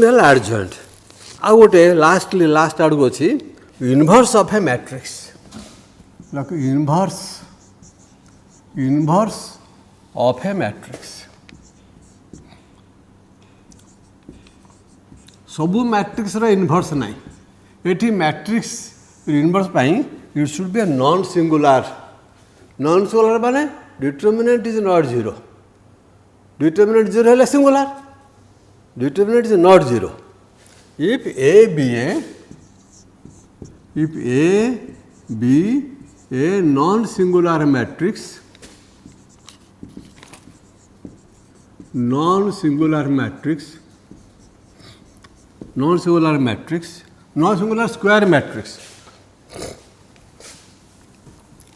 ହେଲା ଆଡଜଏଣ୍ଟ। ଆଉ ଗୋଟେ ଲାଷ୍ଟ ଆଡ଼କୁ ଅଛି inverse of a matrix. Inverse of a matrix. ସବୁ ମ୍ୟାଟ୍ରିକ୍ସର ଇନଭର୍ସ ନାହିଁ। ଏଠି ମ୍ୟାଟ୍ରିକ୍ସ ଇନଭର୍ସ ପାଇଁ it should be a non singular. Non singular ମାନେ determinant is not zero. Determinant zero है singular. Determinant is not zero. If A be a non singular matrix, non singular square matrix.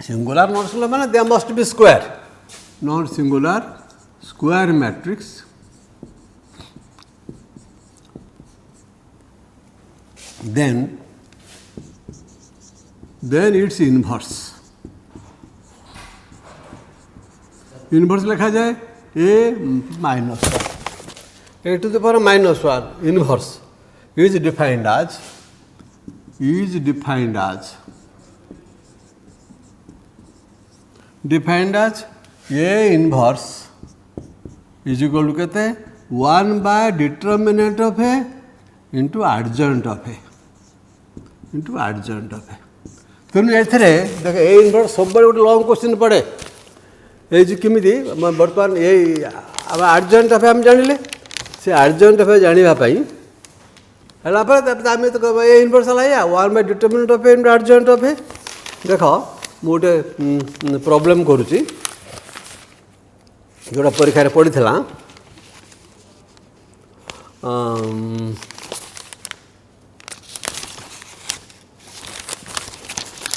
Singular non singular माने they must be square. Non singular square matrix then its inverse लिखा जाए a minus 1, a to the power minus 1 inverse is defined as a inverse is equal to कहते 1 by determinant of a into adjoint of a तेणु ए देख A inverse सब गोटे long question पड़े ये किमिति बर्तमान ये आर्जेंट अफे आम जानिले से आर्जेंट अफे जानापी है तो ए इनवर्स है 1 by determinant of A into adjoint of A. देख मुझे प्रॉब्लम करुच्ची जोड़ा परीक्षा पड़ी था।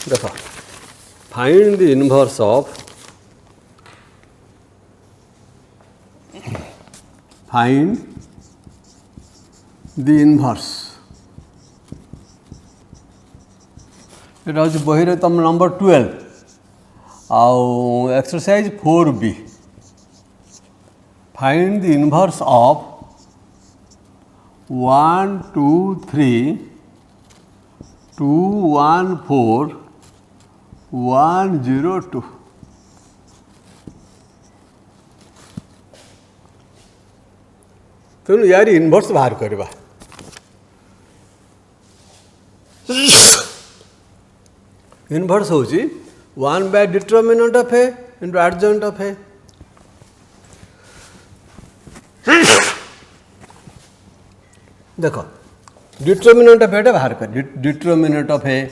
देख फाइंड द इनवर्स ऑफ ये बही तुम नंबर 12 आउ exercise 4B। Find the inverse of 1 2 3 2 1 4 1 0 2। तेणु यार इनवर्स बाहर करवा। इनवर्स हूँ 1 by determinant of A into adjoint of A. देखो डिटर्मिनेंट ऑफ ए बाहर कर। Determinant of A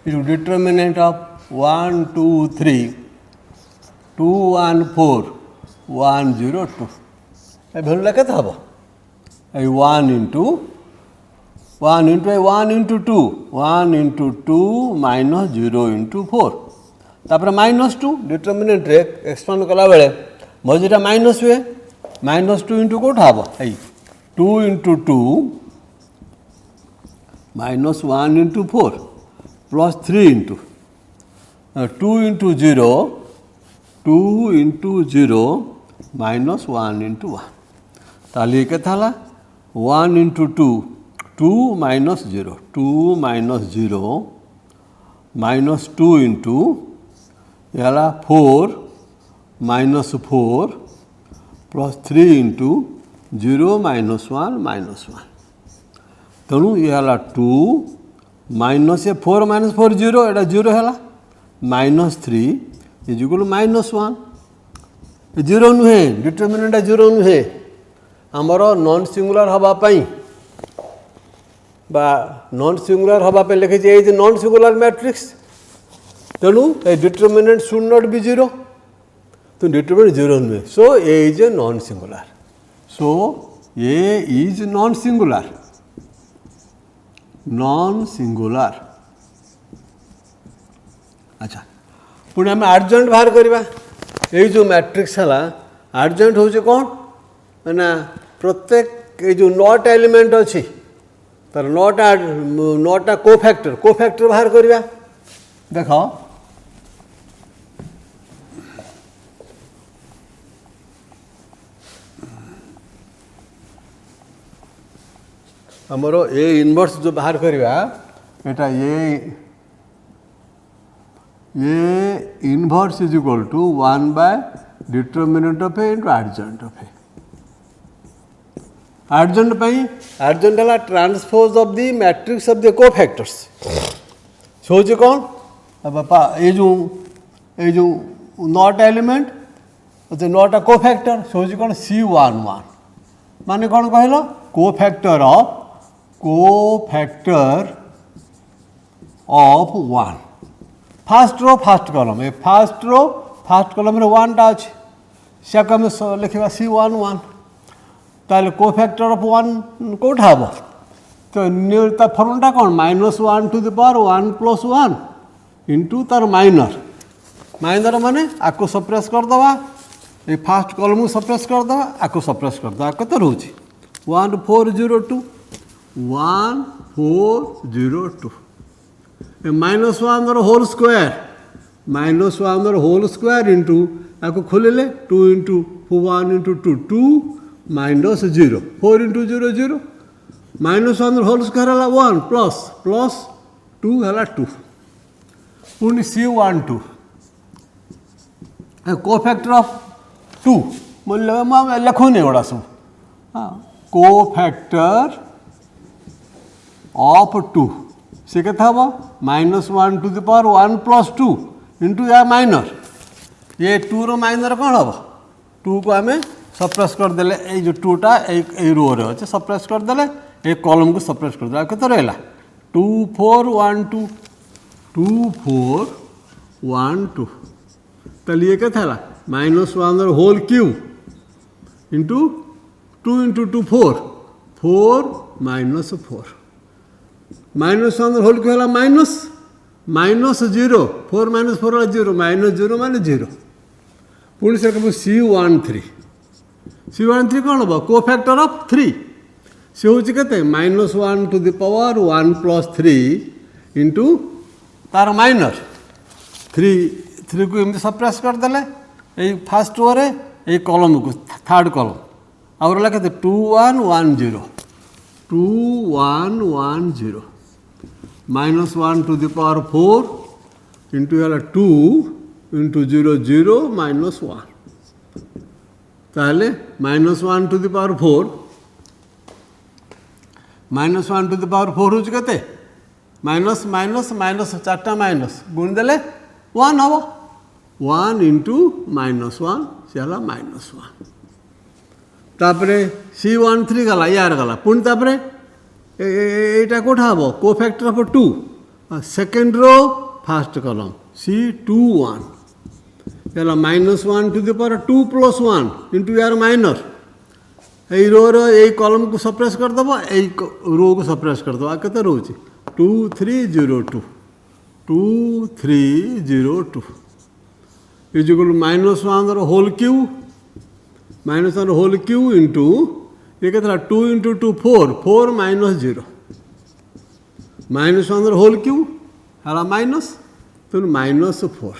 determinant of 1 2 3 2 1 4 1 0 2 ए भैल्यूटा केते हम 1 into 1 into 2 1 into 2 minus 0 into 4 तापर माइनस 2 डिटर्मिनेंट रे एक्सपांड कला बेले मझीटा माइनस हुए माइनस 2 इंटू कौट हम 2 into 2 minus 1 into 4 plus 3 into 2 into 0 2 into 0 minus 1 into 1 ताली के 1 into 2 2 minus 0 2 minus 0 minus 2 into ये 4 minus 4 plus 3 into 0 minus 1 minus 1। तेणु ये 2 माइनस 4 माइनस 4 0 एटा 0 है माइनस 3 इज इक्वल माइनस 1 0 नुहे डिटर्मिनेंट 0 नुहे आमर नॉन सिंगुलर हवापाई नॉन सिंगुलर हवापाई लिखे ये नॉन सिंगुलर मैट्रिक्स। तेणु A determinant should not be 0 तो डिटर्मिनेंट 0 नुहे so A is a non singular. So A is non singular अच्छा पुणी आम आर्जेंट बाहर करवा। ये जो मैट्रिक्स है आर्जेंट हूँ कौन ना प्रत्येक ये जो 9 एलिमेंट अच्छी तर 9टा कोफैक्टर बाहर करवा। देख आमर ए इनवर्स जो बाहर करवा एटा ये inverse is equal to 1 by determinant of A into adjoint of A adjoint है transpose of the matrix of the cofactors सोचे कौन बापा ये जो नॉट एलिमेंट अच्छा नॉट अ कोफैक्टर सोचे कौन C11 माने कौन कहल cofactor of 1 first row first column ए फास्ट रो फास्ट कॉलम रे 1 टा अच्छे से आम लिखा C11 ताले कोफैक्टर ऑफ 1 कौटा हम तो फर्मुला कौन -1 to the power 1 plus 1 into तार माइनर माने आपको सप्रेस करदे ये फास्ट कॉलम को सप्रेस करदे आपको सप्रेस करदे कत रोचे 1402 1402 -1 होल स्क्वायर इंटू आपको खोलिले 2 into 1 into 2 2 minus 0 4 into 0 0 -1 whole square है 1 प्लस 2 है 2 पुणी C12 कोफैक्टर ऑफ 2 मुझे लिखुनि एगुड़ा सब हाँ कोफैक्टर ऑफ 2 से क्या हम -1 to the power 1 plus 2 into या माइनर ये 2 रो माइनर कौन हम 2 को आम सप्रेस करदे ये 2टा ये रो रे अच्छे सप्रेस करदे ये कॉलम को सप्रेस करदे केते रहा 2 4 1 2 2 4 1 2 तो ये क्या -1 whole cube into 2 into 2 4 4 -4 -1 whole cube है -0 4 -4 है 0 -0 माने 0 पुणी से C13 कौन हम कोफैक्टर ऑफ 3 सी हूँ के -1 to the power 1 plus 3 into तार माइनर 3 को एमती सप्रेस करदे ये फास्ट रो रे ये कॉलम को थर्ड कॉलम आउर लिखे 2 1 1 0 2 1 1 0 -1 टू द पावर 4 इंटू है 2 इंटू 0 0 -1 ताहले -1 to the power 4 -1 to the power 4 हूँ के माइनस माइनस माइनस 4टा माइनस गुण देले 1 हम 1 इंटू -1 से है -1 तापर C13 गला यार गला पुणी तापर यहाँ कौटा हम cofactor of 2 second row first column C21 है -1 to the power 2 plus 1 into यार माइनर ये रो यही कॉलम को सप्रेस करदेव यही रो को सप्रेस करदेव केते रोचे 2 3 0 2 2 3 0 2 is equal -1 whole cube into ये क्या 2 इंटू 2 4 4 -0 -1 होल क्यू है माइनस तो -4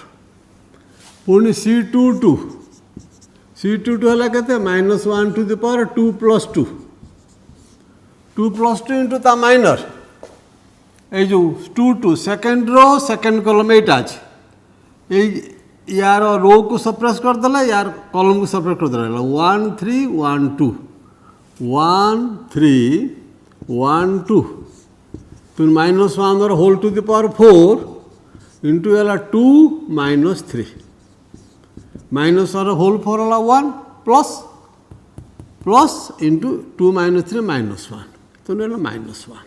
पुणी C22 है कहते -1 to the power 2 plus 2 2 plus 2 into ता माइनर ये जो 2 2 सेकेंड रो सेकेंड कॉलम एटा अच्छे यार रो को सप्रेस करदे यार कॉलम को सप्रेस करदे 1 3 1 2 1 3 1 2 तो -1 whole to the power 4 into है 2 -3 -1 होल 4 है 1 प्लस इंटू 2 -3 -1 तो -1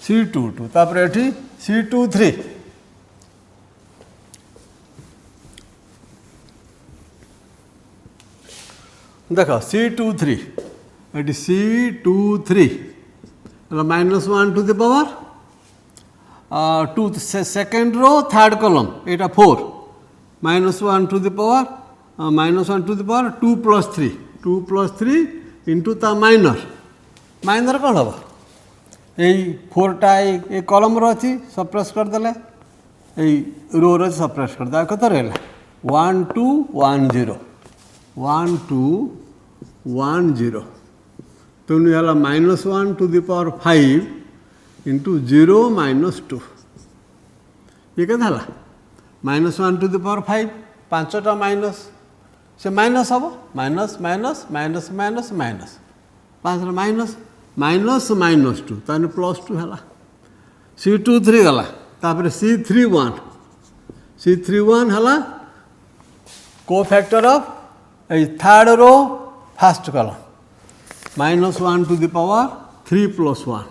C22 तापर एठी C23 देख C23 एटी C23 -1 to the power 2 second row third column एटा 4 -1 to the power 2 plus 3 into ता माइनर कौन हम यही 4टा ये कॉलम रही सप्रेस करदे यही रो रे सप्रेस करदे कत रहा 1 2 1 0 1 2 1 0 तेणु ये -1 to the power 5 into 0 minus 2 ये क्या था -1 to the power 5 5टा माइनस से माइनस हम minus minus minus minus minus 5 minus minus minus 2 ताने +2 है C23 गला तापर C31 है cofactor of third row first column -1 to the power 3 + 1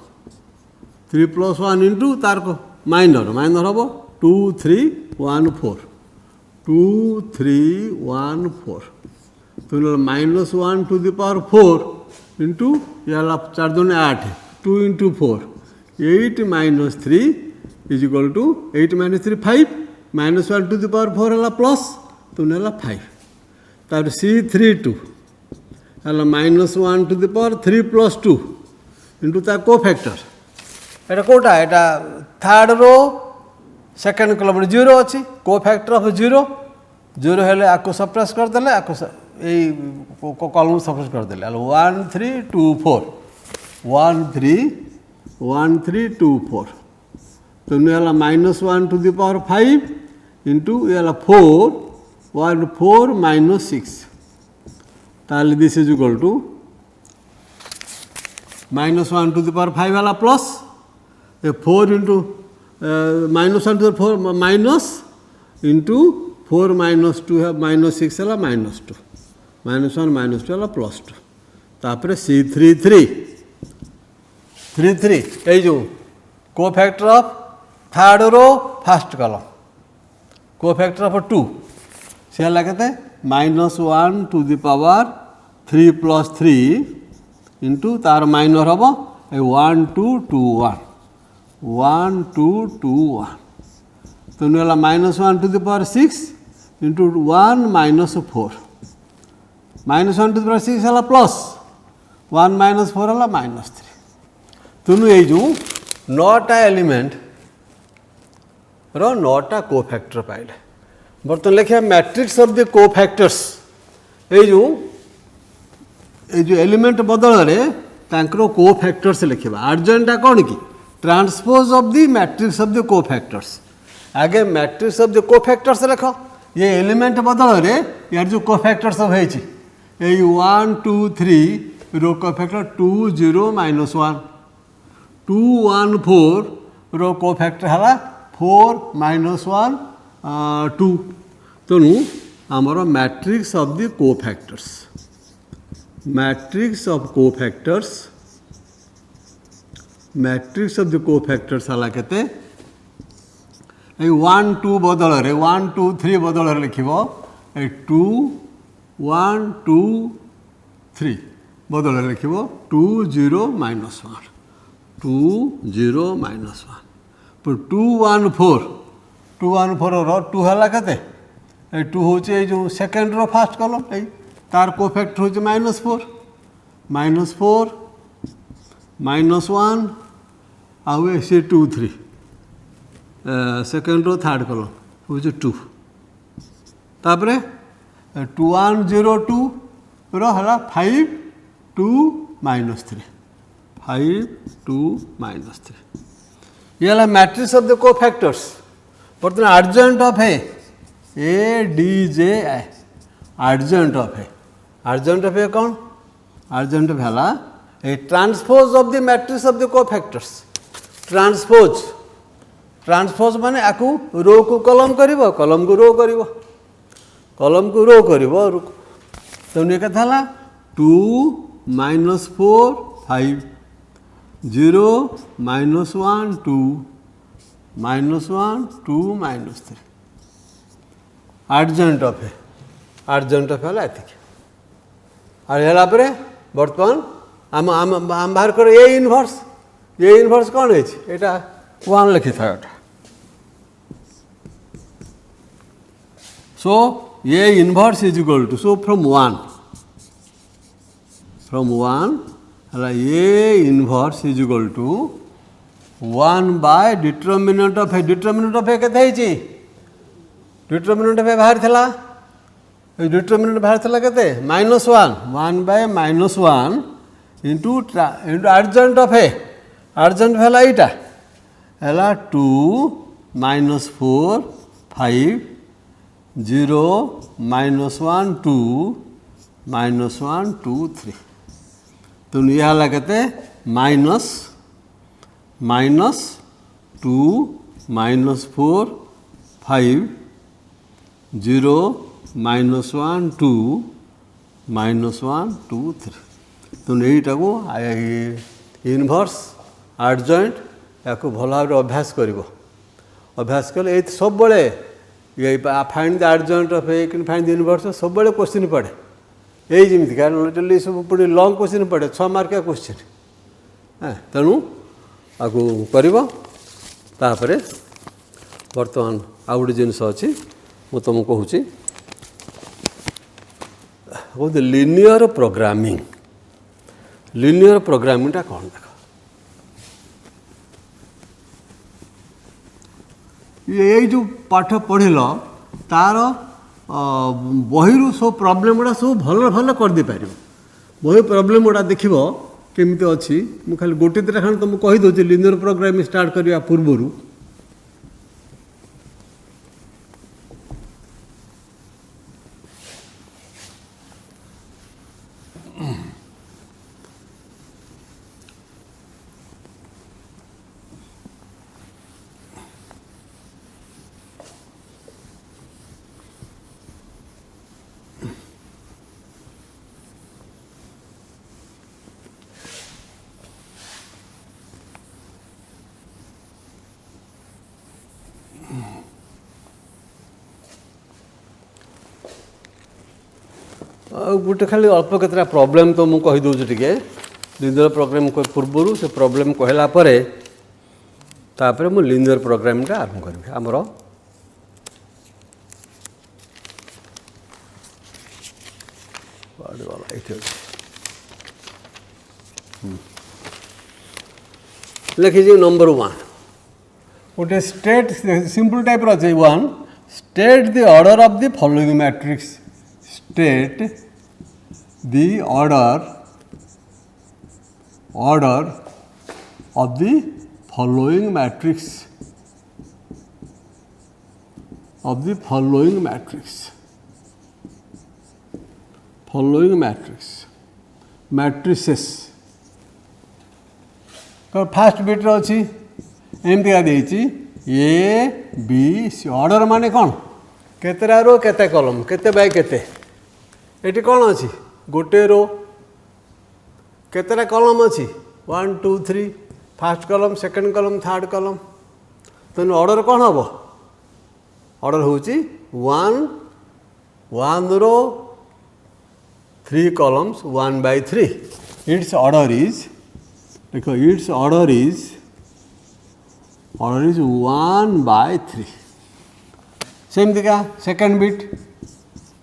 3 + 1 into तार को माइनर हम 2 3 1 4 2 3 1 4 तो -1 to the power 4 इंटू ये 4 दूनी 8 2 into 4 8 minus 3 is equal to 8 minus 3 5 -1 to the power 4 है प्लस तो 5 तार C32 है -1 to the power 3 + 2 इंटू तार कोफैक्टर एटा कोटा एटा थर्ड रो सेकेंड कॉलम 0 अच्छी कोफैक्टर ऑफ 0 0 हेले आपको सप्रेस कर देले आपको कॉलम सप्रेस कर देले 1 3 2 4 1 3 1 3 2 4 तो ये -1 to the power 5 इंटू ये 4 1 4 minus 6 ताले this is equal to -1 to the power 5 वाला plus 4 into -1 to the 4 minus into 4 minus 2 है -6 है -2 -1 -2 है +2 तापर C33 ये जो cofactor of third row first column cofactor of 2 से कहते -1 to the power 3 + 3 इंटू तार माइनर हम 1 2 2 1 1 2 2 1 तो -1 to the power 6 into 1 minus 4 -1 to the power 6 है प्लस 1 minus 4 है -3 तेणु ये जो 9टा एलिमेंट रो 9टा कोफैक्टर पाइले बर्तमान लिखा मैट्रिक्स ऑफ द कोफैक्टर्स ये जो एलिमेंट बदल रे तांकर कोफैक्टर्स लिखा आर्जेंटा कौन कि transpose of the matrix of the cofactors आगे मैट्रिक्स ऑफ द कोफैक्टर्स लिख ये एलिमेंट बदल रे यार जो कोफैक्टर्स सब है 1 2 3 रो कोफैक्टर 2 0 -1 2 1 4 रो कोफैक्टर है 4 -1 2 तेणु आमर matrix of the cofactors matrix of cofactors है केते 1 2 बदल रे 1 2 3 बदल रे लिखिबो 2 1 2 3 बदल रे लिखिबो 2 0 -1 2 0 -1 पर 2 1 4 2 1 4 रो 2 है केते 2 होचे जो सेकेंड रो फर्स्ट कॉलम तार कोफैक्टर होचे -4 -4 -1 आउ से 2 3 सेकेंड रो थर्ड कॉलम होचे 2 तापरे 2 1 0 2 रो हला 5 2 -3 5 2 -3 ये है मैट्रिक्स ऑफ द कोफैक्टर्स बर्तमान आर्जेंट ऑफ है ADJI आर्जेंट ऑफ है कौन आर्जेंट ऑफ है A transpose of the matrix of the cofactors transpose माने आकु रो को कॉलम करिवो कॉलम को रो करिवो तो ये कथा 2 -4 5 0 -1 2 -1 2 -3 आर्जेंट ऑफ है एतिक और है बर्तमान आम बाहर कर ए इनवर्स कौन है यहाँ 1 लिखी था so A inverse is equal to so from 1 है A inverse is equal to 1 by determinant of A केते डिटरमिनेंट ऑफ ए बाहर थला डिटरमिनेंट बाहर थला केते -1 1 बाय -1 इंटू आर्जेंट ऑफ ए आर्जेंट है यहाँ है 2 -4 5 0 -1 2 -1 2 3 तो यह है कहते -2 -4 5 0 -1 2 -1 2 3 तो यहीटा को इनभर्स आर्जेंट या भल भाव अभ्यास कर अभ्यास कले ये सब ये find the argent of A find the inverse सब क्वेश्चन पड़े यही जमी कारण सब पुणी लंग क्वेश्चन पड़े 6 मार्किया क्वेश्चन तेणु आपको कर बर्तमान आउ गोटे जिनस अच्छी मुझे तुमको कहूँ कहते लिनियर प्रोग्रामिंग टा कौन देख ये जो पाठ पढ़ल तार बही सब प्रॉब्लम गुड़ा सब भल भल कर दे पार बही प्रॉब्लम गुड़ा देख केमती अच्छी मुझे खाली गोटे दुटा खान तुमको कहीदे लिनियर प्रोग्रामिंग स्टार्ट करने पूर्वर गोटे खाली अल्प केतटा प्रॉब्लम तो मुझे कहीदे टे लिनियर प्रोग्राम पूर्वर से प्रॉब्लम कहला तापर मु लिनियर प्रोग्रामिंग आरंभ करी आमर लिखी नंबर 1 गोटे स्टेट सिंपल टाइप अच्छे 1 state the order of the following matrix state the order of the following matrix matrices first bit अच्छी एमती देती ए बी सी ऑर्डर माने कौन केतेटा रो केते कॉलम केते बाय केते ये कौन अच्छी गोटे रो केतेटा कॉलम अच्छी 1 2 3 first column second column third column तेणु ऑर्डर कौन हम ऑर्डर हूँ 1 रो 3 कॉलम्स 1/3 इट्स ऑर्डर इज देखो इट्स ऑर्डर इज 1/3 सेमती का सेकंड बिट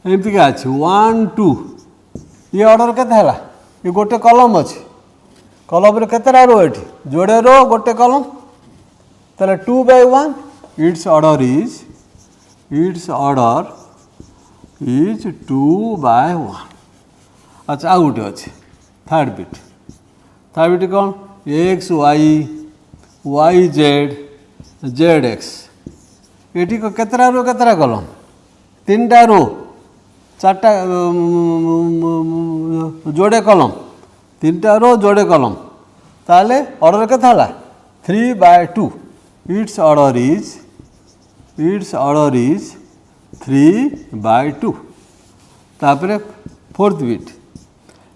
एमती का अच्छे 1 2 ये ऑर्डर केते ये गोटे कॉलम अच्छी कॉलम रे केतेटा रो ये जोड़े रो गोटे कॉलम ताले 2/1 इट्स ऑर्डर इज 2/1 अच्छा आ गोटे अच्छे थर्ड बिट कौन एक्स वाई जेड एक्स ये केतेटा रो केतेटा कॉलम 3टा रो 4टा जोड़े कॉलम 3टा रो जोड़े कॉलम ताले ऑर्डर केते 3/2 इट्स ऑर्डर इज 3/2 तापर फोर्थ बिट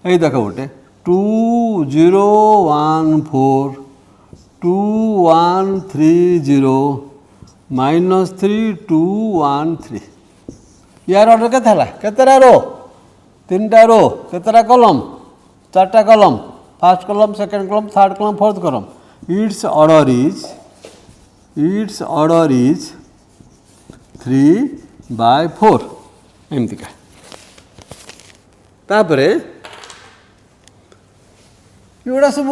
ये देख गोटे 2 0 1 4 2 1 3 0 -3 2 1 3 यार ऑर्डर केतेटा रो 3टा रो केतेटा कॉलम 4टा column first column second column third column fourth column its order is 3/4 एमती का तापरे युड़ा सब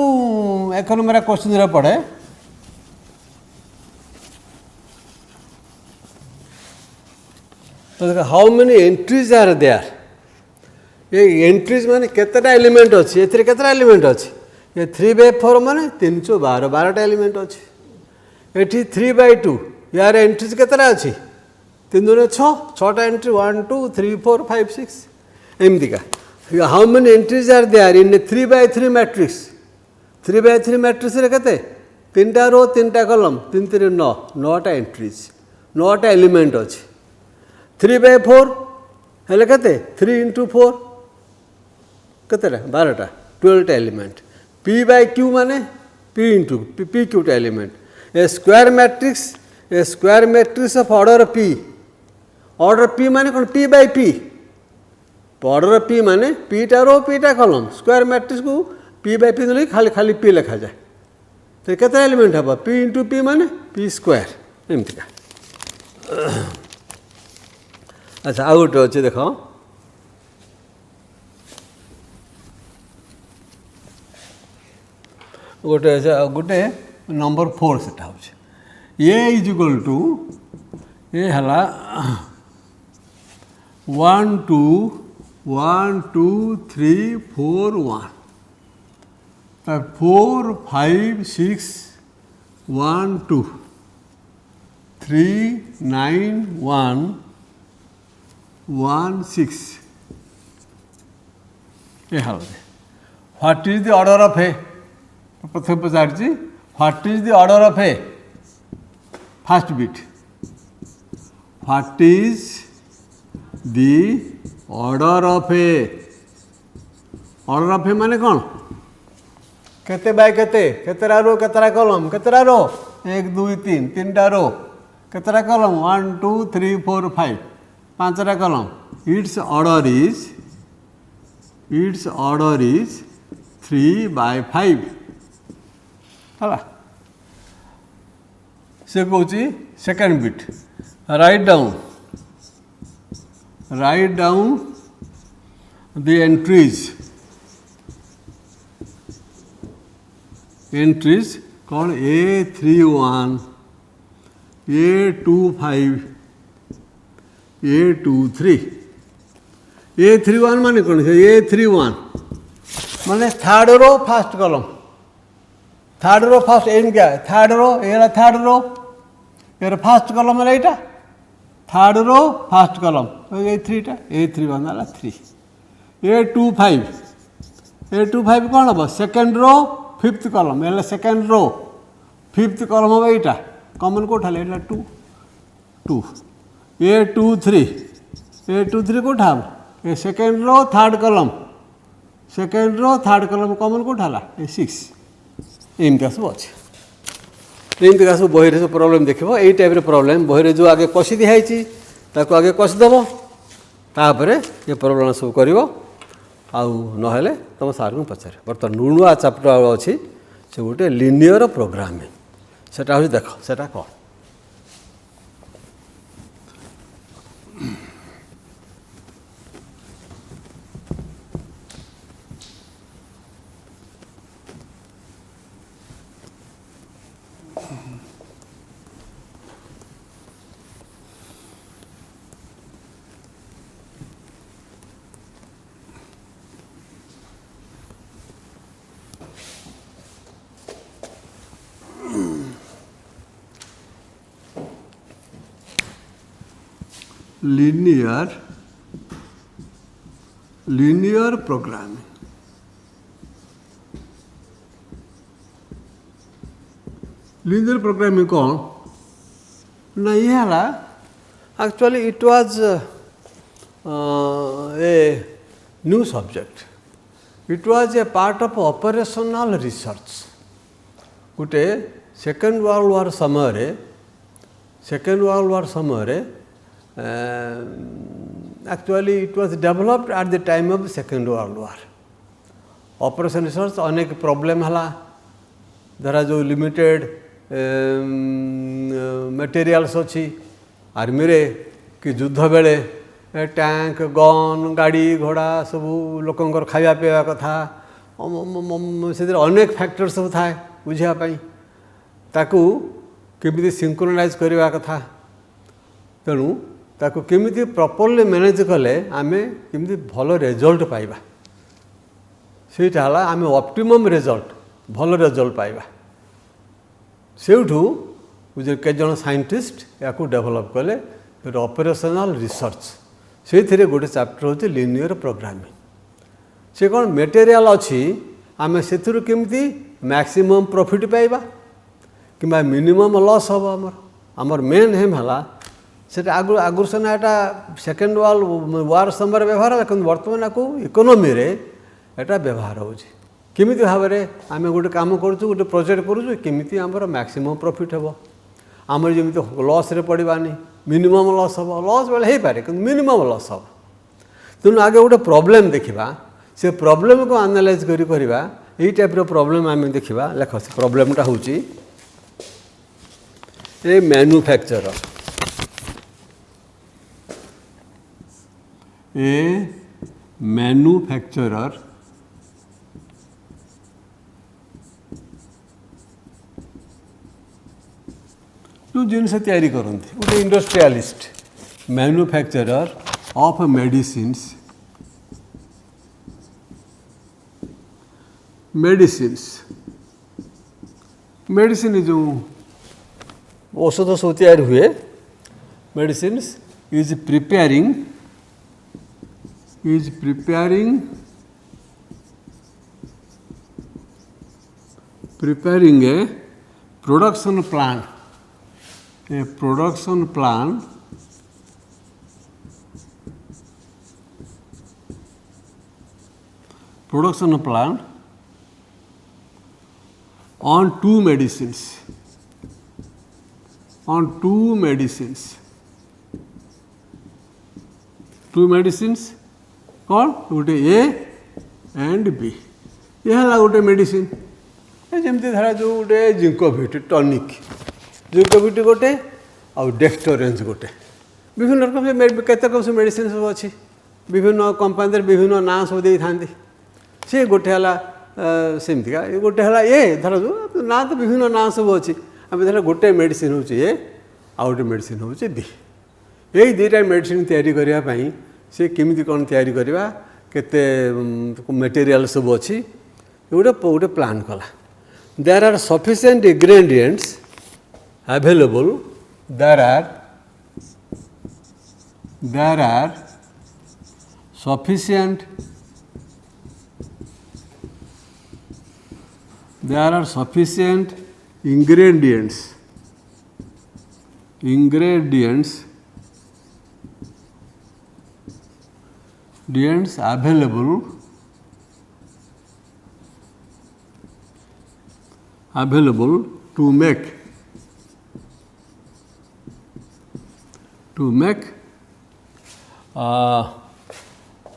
एक मेरा क्वेश्चन पढ़े तो how many entries are there ये एंट्रीज माने केतटा एलिमेंट अच्छी एथरे केतटा एलिमेंट अच्छी ये 3/4 माने 312 12टा एलिमेंट अच्छी एठी 3/2 यार एंट्रीज केतटा अच्छी 3 दूने 6 6टा एंट्री 1 2 3 4 5 6 एमती का how many entries are there in 3/3 matrix 3/3 matrix रे केते 3टा रो 3टा कॉलम 3 3 9 9टा एंट्रीज 9टा एलिमेंट अच्छी 3/4 हेले केते 3 into 4 केतेटा 12टा 12टा एलिमेंट p/q माने p into p q element A square matrix of order p माने कौन p/p ऑर्डर p माने pटा रो pटा कॉलम स्क्वायर मैट्रिक्स को p/p ले खाली खाली p लिखा जाए तो केते एलिमेंट हबा p into p माने p स्क्वायर एमती का अच्छा आउ गोटे अच्छे देख गोटे नंबर 4 सेटा हो ए इज इक्वल टू ए हला 1 2 1 2 3 4 1 4 5 6 1 2 3 9 1 1 6 ये हल what is the order of A प्रथम पचार what is the order of A first bit what is the order of A माने कौन केते बाय केते केतेरा रो केतेरा कॉलम केतेरा रो 1 2 3 3टा रो केतेरा कॉलम 1 2 3 4 5 5टा कॉलम इट्स ऑर्डर इज 3/5 है से कौच second bit write down the entries कौन A31 A25 A23 A31 माने कौन से A31 माने third row first column third row first एम क्या है थर्ड रो ये थर्ड रो ये फर्स्ट कॉलम है यहाँ थर्ड रो फर्स्ट कॉलम A3टा A31 वाला 3 A25 कौन हम सेकेंड रो फिफ्थ कॉलम ये सेकेंड रो फिफ्थ कॉलम हम यहाँ कॉमन कोठा ले 2 2 A23 कोठा हम ये second row third column column कोठा ला 6 एमती सब अच्छे एमती सब बही सब प्रोब्लेम देख यही टाइप प्रोब्लेम बही जो आगे कषि दिखाई ताको आगे कषिदेव तापर ये प्रोब्लेम सब कर ना तुम सार को पचार बर्तमान नुआ चैप्टर अच्छी से गोटे लिनियर प्रोग्रामिंग सेटा हूँ देख सेटा कौन linear programming कौन ना ये है actually it was a new subject it was a part of operational research गोटे सेकेंड वर्ल्ड वार समय actually it was developed at the time of second world war operation research अनेक problem हला धरा जो लिमिटेड मटेरियल्स अच्छी army रे कि युद्ध बेले टैंक गन गाड़ी घोड़ा सब लोकंकर खाया पीवा कथा से अनेक फैक्टर सब थाए बुझापी ताकू केमिति सिंक्रोनाइज करवा कथा तेणु ताको केमिति प्रॉपर्ली मैनेज कले आमे केमिति भलो रिजल्ट पाइबा सेटा हला आमे ऑप्टिमम रिजल्ट भलो रिजल्ट पाइबा सेउठू जे के जन साइंटिस्ट याकू डेवलप कले ऑपरेशनल रिसर्च से थिरे गोटे चैप्टर होचे लिनियर प्रोग्रामिंग से कौन मटेरियल अच्छी आम से केमती मैक्सिमम प्रॉफिट पाइबा कि मिनिमम लॉस हम आमर मेन हेम है से आगुरी सेना यहाँ सेकेंड वर्ल्ड वार समय व्यवहार है लेकिन बर्तमान आपको इकोनोमी रे एटा व्यवहार होमी भाव में आम गोटे कम करुँ गोटे प्रोजेक्ट करुँ केमी आमर मैक्सिमम प्रॉफिट हे आमर जमी लॉस रे पड़ानी मिनिमम लॉस हम लॉस बेले हो पारे कि मिनिमम लॉस हम तेणु आगे गोटे प्रॉब्लम देखा से प्रॉब्लम को एनालाइज करवा यही टाइप प्रॉब्लम आम देखा लेख से प्रॉब्लमटा हूँ ए मैन्युफैक्चरर ए मैन्युफैक्चरर जो जिनस तैयारी करते गोटे industrialist manufacturer of medicines medicine जो औषध सब तैयारी हुए medicines is preparing A production plant on two medicines कौन गोटे ए एंड बी यह है गोटे मेडिसिन जमती धरा जो गोटे जिंकोविट टॉनिक जिंकोविट गोटे आउ डेक्टोरेंस गोटे विभिन्न रकम केते रकम से मेडिसिन सब अच्छी विभिन्न कंपानी विभिन्न ना सब दे था सी गोटे है सेमतिका गोटे है ए धर जो ना तो विभिन्न ना सब अच्छी आम धर गोटे मेडिसिन हूँ ए आउ गोटे मेडिसिन हूँ बी यही दुईटा मेडिसिन तैयारी करने से केमिति कौन तैयारी करवा केते मटेरियल सब अच्छी गोटे गोटे प्लान कला there are sufficient ingredients available there are sufficient ingredients available to make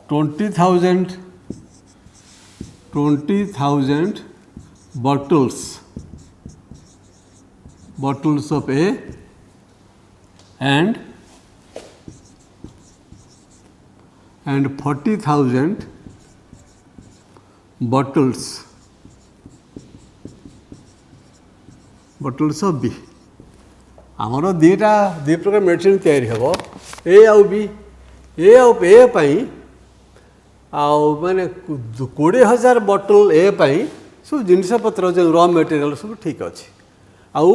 20,000 bottles of A and 40,000 bottles of B आमर दु प्रकार मेडिसिन तैयारी हम ए आउ बी ए आउ ए पाई आउ माने 20,000 बॉटल ए पाई सब जिनस पत्र जो रॉ मटेरियल सब ठीक अच्छे आउ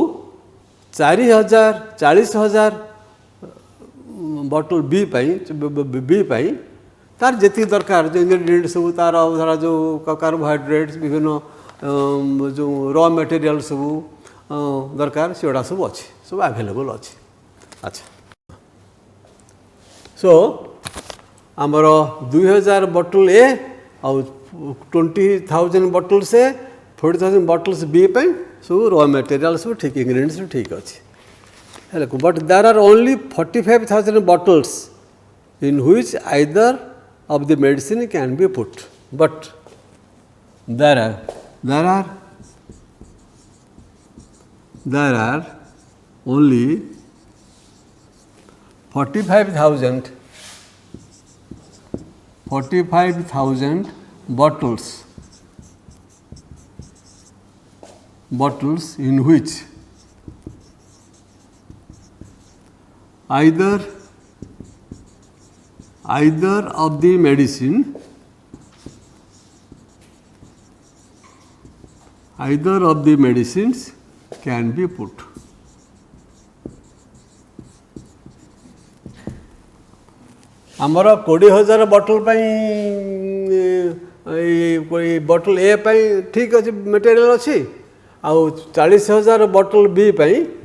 40,000 बॉटल बी पाई तार जी दरकार जो इंग्रेडिएंट सब तार धरा जो कार्बोहाइड्रेट्स विभिन्न जो रॉ मटेरियल सब दरकार से गुड़ा सब अच्छे सब अवेलेबल अच्छे अच्छा सो आमर 2,000 बॉटल ए आउ 20,000 बॉटल से 40,000 बॉटल्स बी पाई सब रॉ मटेरियल सब ठीक इंग्रेडिएंट्स सब ठीक अच्छे but there are only 45,000 bottles in which either of the medicine can be put, but there are only 45,000 bottles in which either either of the medicines can be put. आमर 20,000 bottle bottle ए ठीक अच्छे material अच्छी आउ 40,000 bottle B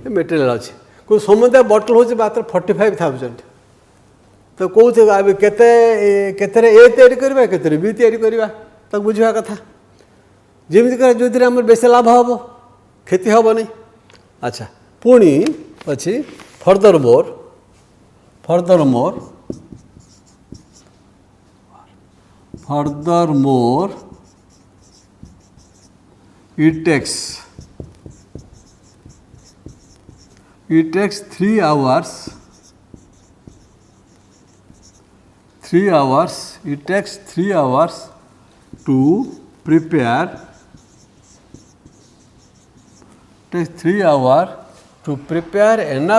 material अच्छी को समुदाय bottle हूँ मात्र 45,000 तो कौन केते ए तैयारी करवा केते बी तैयारी करवा तक बुझा कथा जमी जो आम बेस लाभ हम क्षति हम नहीं। अच्छा पुणी अच्छी further more it takes 3 hours it takes 3 hours to prepare enough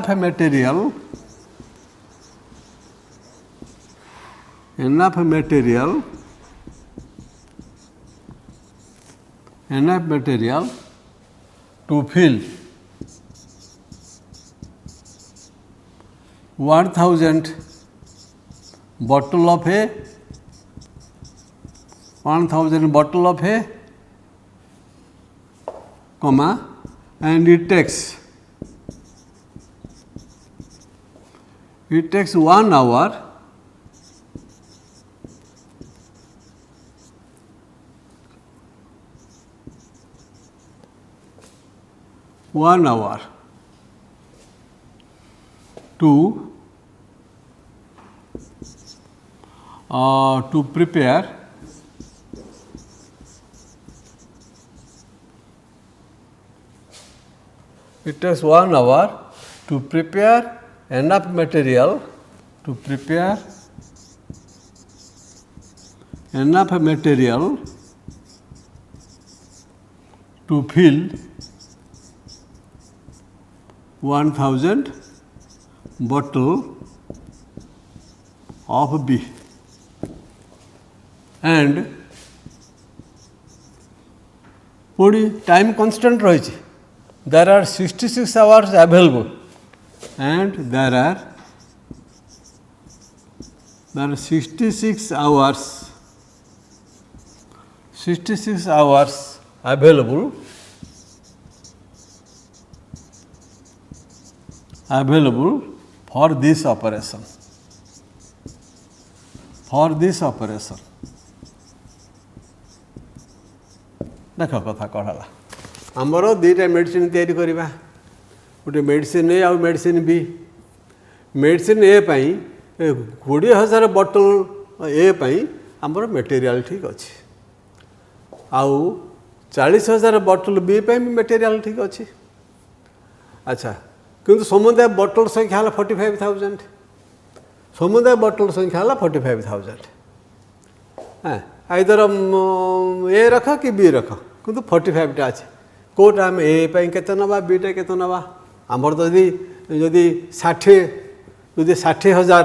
material to fill 1,000 bottle of A, 1,000 bottle of A, comma, and it takes 1 hour to prepare it takes 1 hour to prepare enough material to fill 1,000 bottle of B and पुणी time constant रही there are 66 hours available and there are 66 hours available for this operation देख कथा कहला आमर दुईटा medicine तैयारी करवा गोटे मेडिसिन ए आउ मेडिसिन बी मेडिसिन ए 20,000 बॉटल ए आमर मटेरियल ठीक अच्छे आउ 40,000 बॉटल बी मटेरियल ठीक अच्छे। अच्छा किंतु समुदाय बॉटल संख्या 45,000 समुदाय बॉटल संख्या 45,000 आइदर ए रख कि बी रख किंतु 45 टा अच्छे कौटा आम ए केते नवा बीटा केते नवा आमर तो जदि 60,000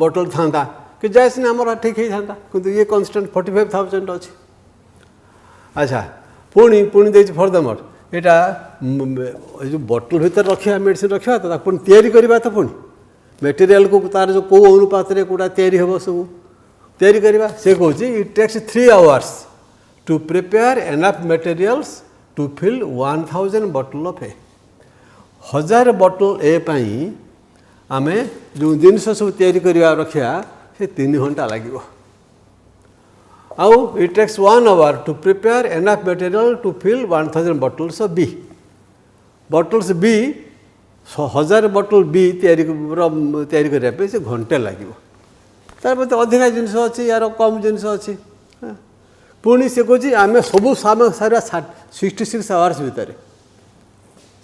बॉटल था कि जाए आमर ठीक ही था किंतु ये कन्स्टांट 45,000 अच्छे। अच्छा पुणी फर्दर यहाँ जो बॉटल भीतर रखा मेडिसिन रखा तो पुणी तैयारी करवा तो पुणी मटेरियल को तार जो कौ अनुपात कौटा तैयारी हम सब तैयारी करवा से कौच it takes 3 hours to prepare enough materials to fill 1,000 bottle of A 1000 bottle A आम जो जिनस सब तैयारी करवा रखा से 3 घंटा लगे how it takes 1 hour to prepare enough material to fill 1,000 bottles of B bottles B 1000 bottle B तैयारी करने से घंटे लगे तार मत अधिका जिनस अच्छी यार कम जिनस अच्छी पुणी से कौच आम सब साम सारा 66 hours भितर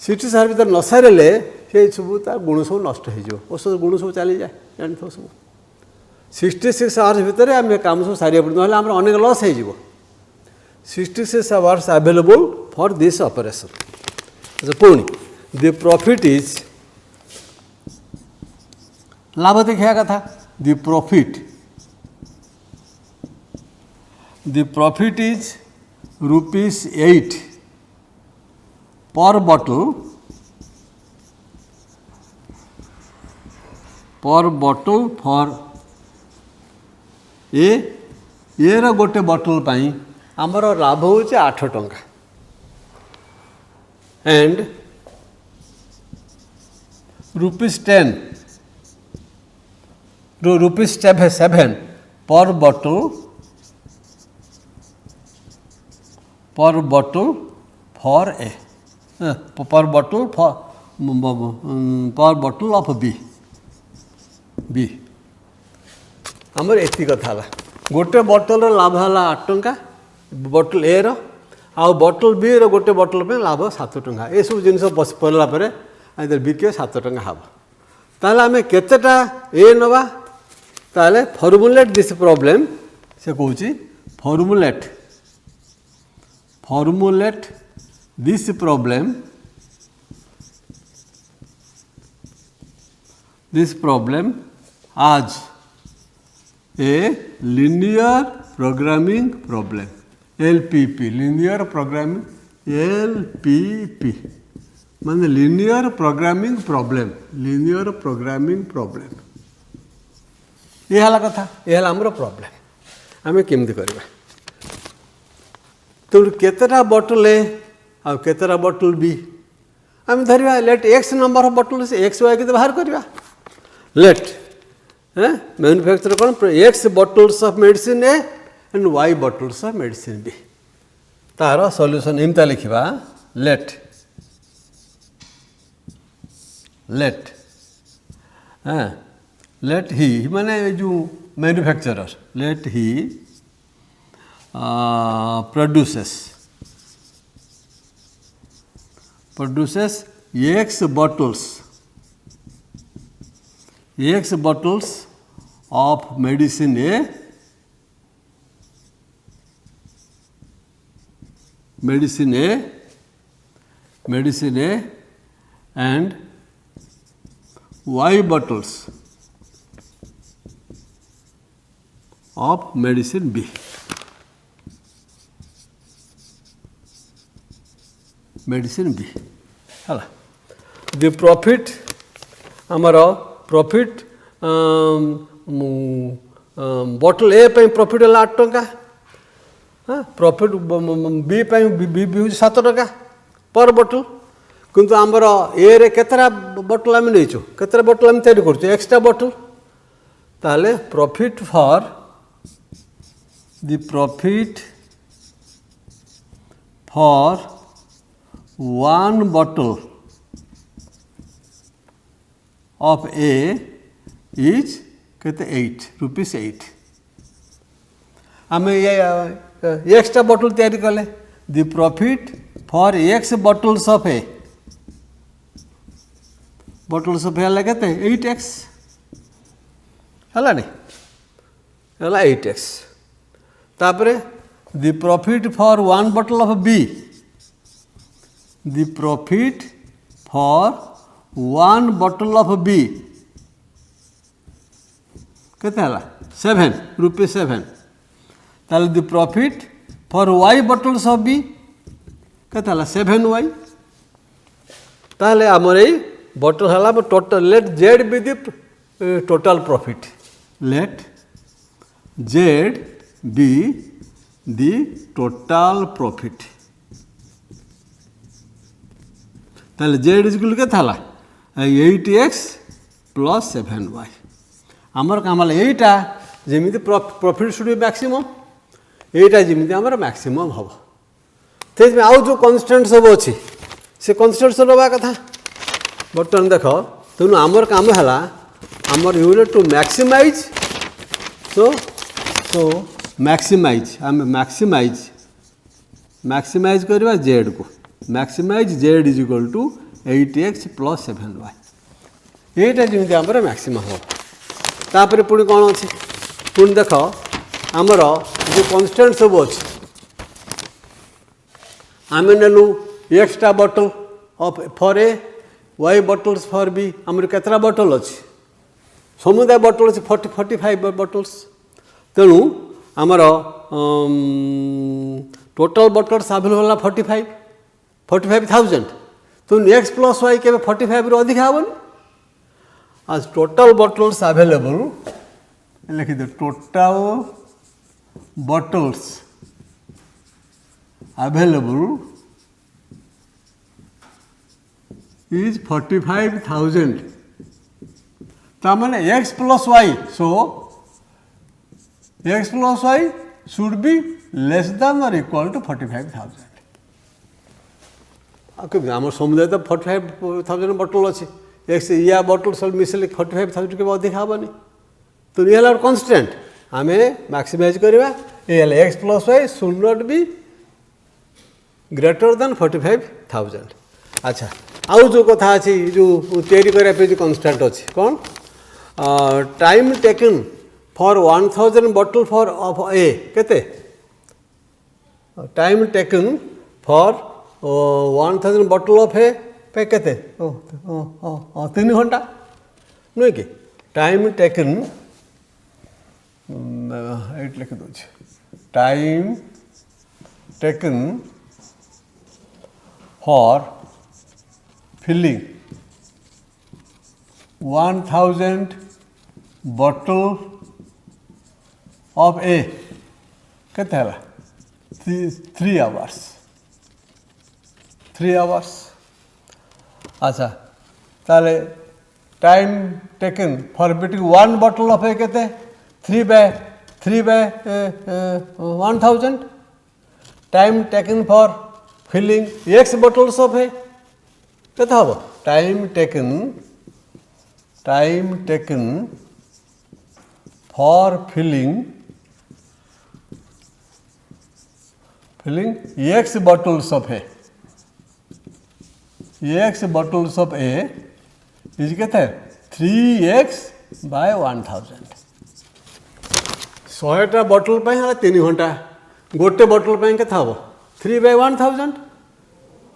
66 hours भितर न सारे से सब तार गुण सब नष्ट हो गुण सब चली जाए जान सब 66 hours भितर आम काम सब सारे पड़े ना अनेक लस हो 66 hours available for this operation. अच्छा पुणी द प्रॉफिट इज लाभ देखा कथा the profit is rupees 8 per bottle for ए रो गोटे बॉटल पाई आमर लाभ हो 8 टंका एंड ₹10 ₹7 पर बॉटल फॉर ए पर बॉटल ऑफ बी आमर एति कथा है गोटे बॉटल लाभ है 8 टंका बॉटल ए रो आ बॉटल बी रो गोटे बॉटल पे लाभ 7 टंका ये सब जिन पड़ला बिके 7 टंका हम ताले आम केतेटा ए नवा ताले फॉर्मुलेट दिस प्रॉब्लम से कहूँ फॉर्मुलेट दिस प्रॉब्लम आज ए linear programming problem LPP linear programming LPP माने linear programming problem ये हला कथा ये हला हमरो प्रॉब्लम आमे केमती करबा तो केतरा बॉटल ए आ केतरा बॉटल बी आमे धरिबा let x number of bottle से x y के बाहर करबा लेट मैन्युफैक्चर कौन x bottles of medicine A and y bottles of medicine B तार सॉल्यूशन एमता लिखा लेट ही माने जो manufacturer let he produces x bottles of medicine A and Y bottles of medicine B. हाला the profit हमारा profit bottle ए profit है 8 टंका हाँ प्रॉफिट बी बी हूँ 7 टंका पर बॉटल किंतु आमर ए रे केतरा बॉटल आम नहीं केतरा बॉटल आम तैयारी कर एक्स्ट्रा बॉटल ताले profit for the profit for 1 bottle of A is ₹8 आम ये एक्स्ट्रा बॉटल तैयारी कले the profit for x bottles of A bottles of A के 8x है नहीं 8x तापरे the profit for 1 bottle of B the profit for 1 bottle of B केते हला 7 ₹7 ताले the profit for Y bottles of B केते हला 7Y ताले हमर ए बॉटल हला total let Z be the total profit let Z be the total profit ताले Z इज इक्वल केते हला 8x प्लस 7y आमर काम यहीटा जमी प्रॉफिट शुड बी मैक्सिमम यहीटा जमी आमर मैक्सिमम हम थे आउ जो कन्स्टेंट सब अच्छी से कन्स्टेंट सब रहा कथा बर्तमान देख तेणु आमर काम है आमर unit to maximize so maximize आम मैक्सिमाइज करवा जेड को maximize Z is equal to 8x plus 7y यहीटा जमी आमर मैक्सिमम हम तापर पुणी कौन अच्छी पुणी देख आमर जो कन्स्टेंट सब अच्छी आम नेलु extra bottle of for A y bottles for B आमर केतरा बॉटल अच्छी समुदाय बटल अच्छे 45 बटल्स तेणु आमर टोटल बटल्स आवेलेबल 45,000 तो एक्स प्लस वाई के 45 रु अधिक हेनी आज टोटल बटल्स आवेलेबल लिखि दे टोटल बटल्स available is 45,000 तामने x plus y so x plus y should be less than or equal to 45,000 आम समुदाय तो 45,000 बटल अच्छे एक्स या बटल सब मिसले 45,000 के अधिक हेनी तो ये कन्स्टाट आम मैक्सिमाइज करवा x plus why should not be greater than 45,000 अच्छा आउ जो कथा अच्छी जो तैयारी करने जो कन्स्टाट अच्छी कौन टाइम टेकन फॉर 1000 बटल फॉर ऑफ ए केते टाइम टेकन फॉर 1000 बटल ऑफ ए पे केते 3 घंटा नुहे कि टाइम टेकन लिखि दूँ time taken for filling 1000 bottle of A केते हला 3 hours 3 hours अच्छा ताले टाइम टेकन फॉर बिटिंग 1 bottle of A केते 3 by 1000 time taken for filling x bottles of है कथा हम time taken for filling x bottles of है x bottles of A is कहते 3x by 1000 100टा बटल 3 घंटा गोटे बटल केता हम 3 by 1000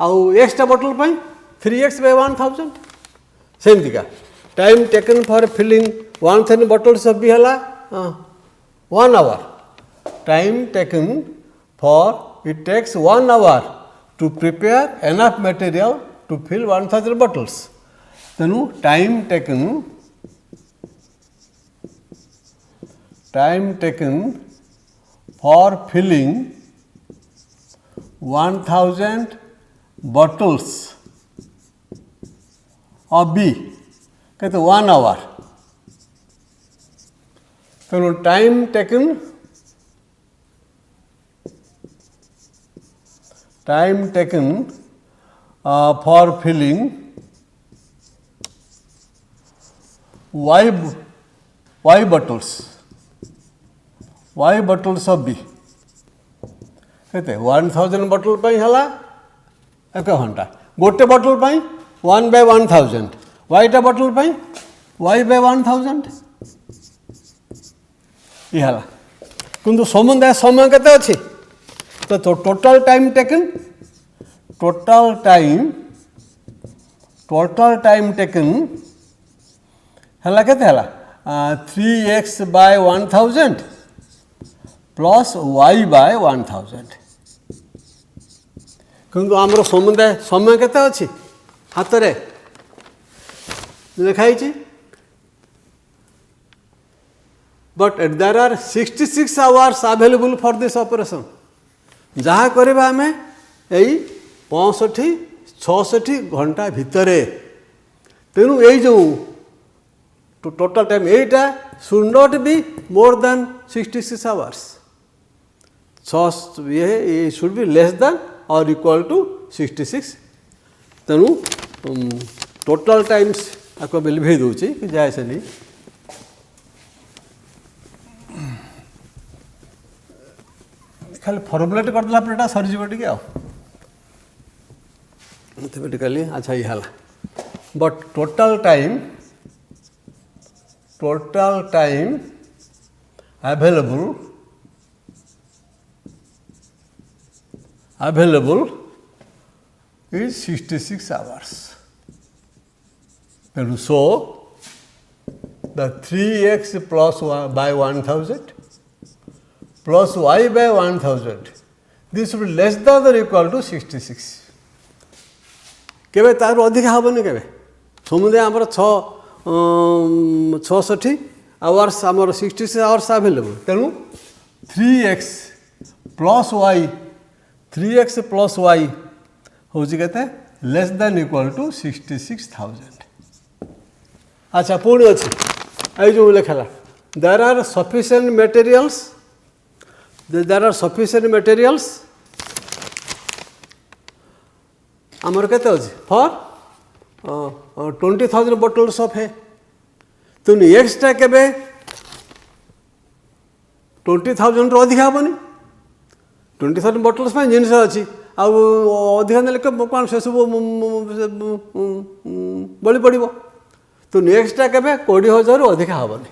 आउ एक्सटा बटल 3x by 1000 सेमती का time taken for filling 1000 bottles of भी है 1 hour time taken for it takes 1 hour to prepare enough material to fill 1000 bottles तेणु time taken for filling 1000 bottles of B कहते 1 hour तो time taken for filling y bottles of B कहते 1000 बटल है 1 घंटा गोटे बटल 1 by 1000 वाईटा बटल y by 1000 ये है किंतु समुदाय समय केते अच्छी तो टोटल टाइम टेकन है केते है 3x by 1000 plus y by 1000 किंतु आमर समुदाय समय केते अच्छी हाथ में लिखाई but there are 66 hours available for this operation जहाँ करवा आम यही 65-66 घंटा भितर तेणु यही जो टोटल टाइम यहीटा should not be more than 66 hours ये शुड बी लेस देन और इक्वल टू 66 तेणु टोटल टाइम्स आपको लिखे दूसरी कि जाए से नहीं खाली फर्मुलेट करदेला पर सरीज टे मैथमेटिकली अच्छा ये है but total time available is 66 hours. And so the 3x plus y by 1000 plus y by 1000. This will be less than or equal to 66. केबे तार अधिक हेनी के समुदाय आमर 660 आवर्स आमर 66 आवर्स आवेलेबल तेणु 3x plus y हूँ के लेस देन इक्वल टू 66,000. अच्छा पुणी अच्छी ये जो लिखला देर आर सफिशिएंट मटेरियल्स आमर केते अच्छे फॉर 20,000 बॉटल्स ऑफ है तो एक्सट्रा केबे 20,000 रु अधिक हेनी 20,000 बॉटल्स जिनस अच्छी अधिक ने कौन से सब बड़ी पड़ तो एक्सट्रा केबे 20,000 रु अधिक हेनी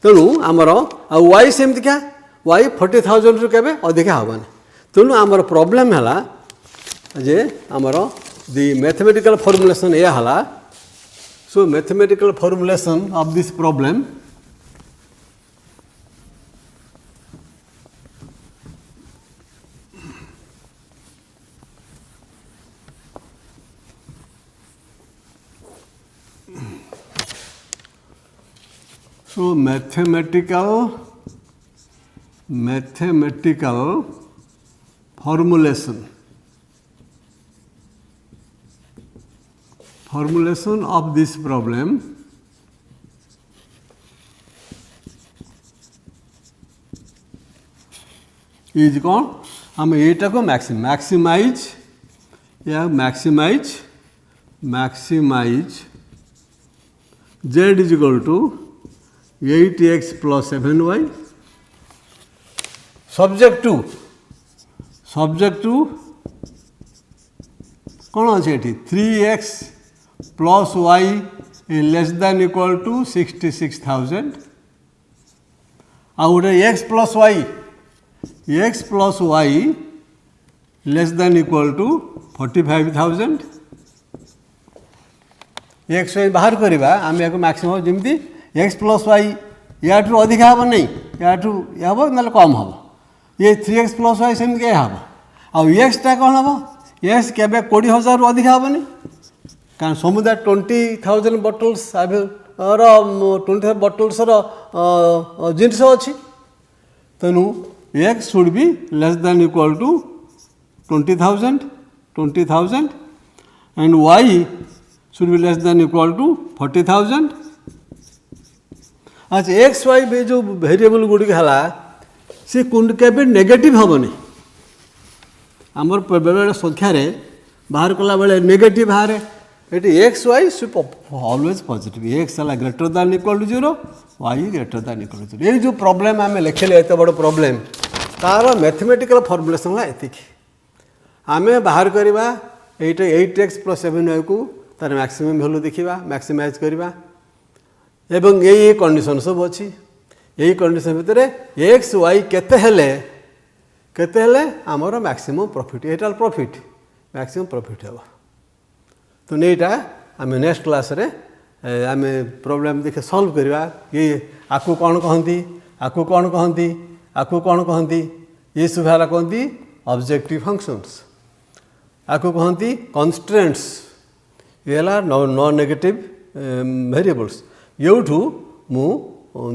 तेणु आमर वाई सेमती क्या वाई 40,000 रु केबे अधिक हेनी तेणु आमर प्रॉब्लम है जे आमर दि मैथमेटिकल फॉर्मुलेशन या हला. सो mathematical formulation of this problem so mathematical formulation of this problem is कौन हम एटा को maximise z is equal to 8x plus 7y subject to कौन अच्छे 3x plus y is less than equal to 66,000 और x plus y less than equal to 45,000 x y बाहर करवा आम या मैक्सिमम जमी x प्लस y या अधिक हे नहीं या ना कम हम ये 3x प्लस y सेमती क्या हम आउ एक्सटा कौन हम एक्स के 20,000 रु अधिक हेनी कारण समुदाय 20,000 बॉटल्स 20,000 बॉटल्स जिनस अच्छी तेणु X should be less than equal to 20,000 and Y should be less than equal to 40,000. अच्छा एक्स वाई भी जो वेरिएबल गुड़िक है सी केबे नेगेटिव हेनी आमर बेले संख्यार बाहर कला बेले नेगेटिव बाहर ये x y always positive x है greater than equal to 0 y greater than equal to 0. ये जो प्रॉब्लम आम लिखले एत बड़ प्रॉब्लम तार मैथमेटिकल फॉर्मुलेशन है एतिक आम बाहर करवा 8x प्लस 7y को तार मैक्सिमम वैल्यू देखा मैक्सिमाइज करवा एवं ये कंडीशन सब अच्छी यही कंडीशन भितर एक्स वाई केते आमर मैक्सिमम प्रॉफिट एटाल प्रॉफिट मैक्सिमम प्रॉफिट हे तो नहींटा आम नेक्स्ट क्लास रे आम प्रॉब्लम देखे सॉल्व करवा ये आपको कौन कहती ये सब है कहती ऑब्जेक्टिव फंक्शंस आपको कहती कन्स्ट्रेंट्स ये नॉन नेगेटिव वेरिएबल्स यूठू मु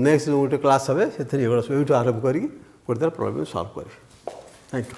नेक्स्ट गोटे क्लास हे से आरंभ करी प्रॉब्लम सॉल्व करी. Thank you.